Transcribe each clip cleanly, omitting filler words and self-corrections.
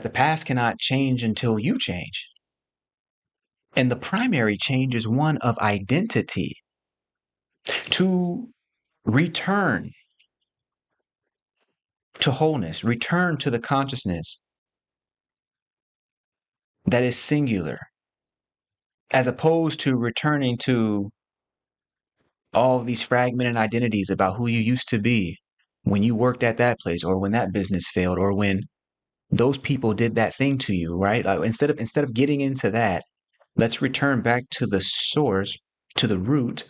the past cannot change until you change. And the primary change is one of identity. To return to wholeness, return to the consciousness that is singular, as opposed to returning to all of these fragmented identities about who you used to be when you worked at that place, or when that business failed, or when those people did that thing to you, right? Like instead of getting into that, let's return back to the source, to the root,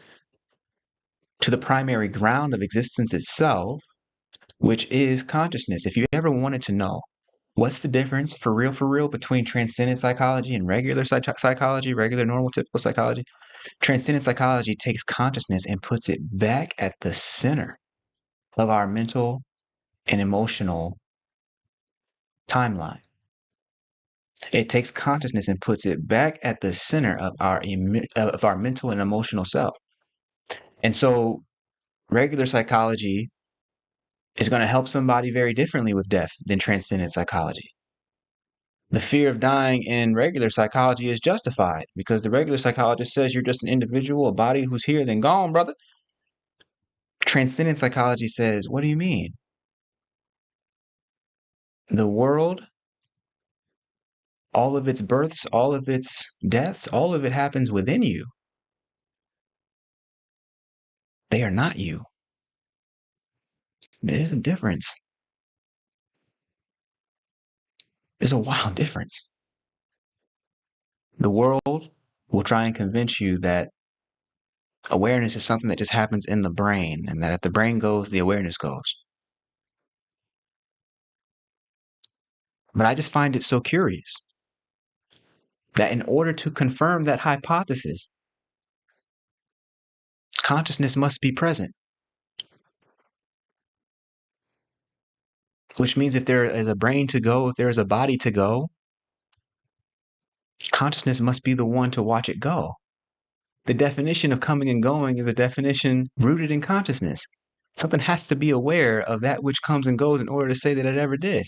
to the primary ground of existence itself, which is consciousness. If you ever wanted to know what's the difference for real, between transcendent psychology and regular psychology, regular, normal, typical psychology, transcendent psychology takes consciousness and puts it back at the center of our mental and emotional timeline. It takes consciousness and puts it back at the center of our mental and emotional self. And so regular psychology is going to help somebody very differently with death than transcendent psychology. The fear of dying in regular psychology is justified because the regular psychologist says you're just an individual, a body who's here, then gone, brother. Transcendent psychology says, what do you mean? The world, all of its births, all of its deaths, all of it happens within you. They are not you. There's a difference. There's a wild difference. The world will try and convince you that awareness is something that just happens in the brain, and that if the brain goes, the awareness goes. But I just find it so curious that in order to confirm that hypothesis, consciousness must be present. Which means if there is a brain to go, if there is a body to go, consciousness must be the one to watch it go. The definition of coming and going is a definition rooted in consciousness. Something has to be aware of that which comes and goes in order to say that it ever did.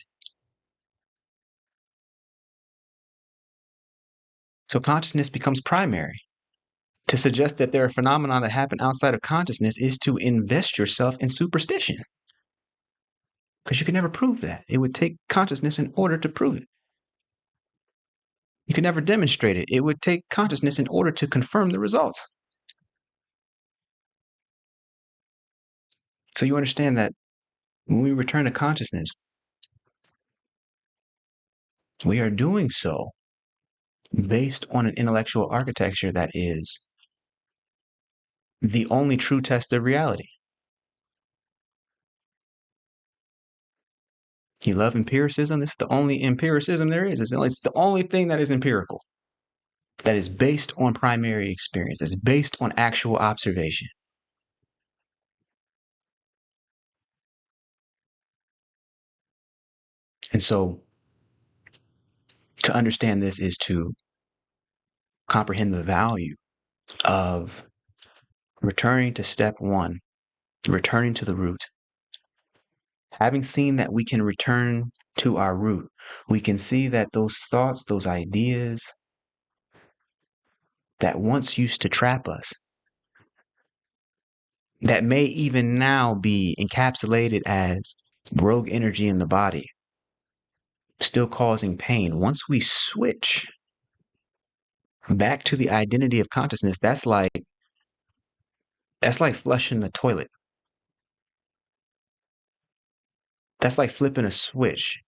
So consciousness becomes primary. To suggest that there are phenomena that happen outside of consciousness is to invest yourself in superstition. Because you can never prove that. It would take consciousness in order to prove it. You can never demonstrate it. It would take consciousness in order to confirm the results. So you understand that when we return to consciousness, we are doing so based on an intellectual architecture that is the only true test of reality. You love empiricism? This is the only empiricism there is. It's the only thing that is empirical, that is based on primary experience, that's based on actual observation. And so to understand this is to comprehend the value of returning to step one, returning to the root. Having seen that we can return to our root, we can see that those thoughts, those ideas that once used to trap us, that may even now be encapsulated as rogue energy in the body, still causing pain. Once we switch back to the identity of consciousness, that's like flushing the toilet. That's like flipping a switch.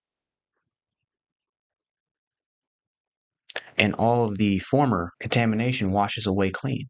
And all of the former contamination washes away clean.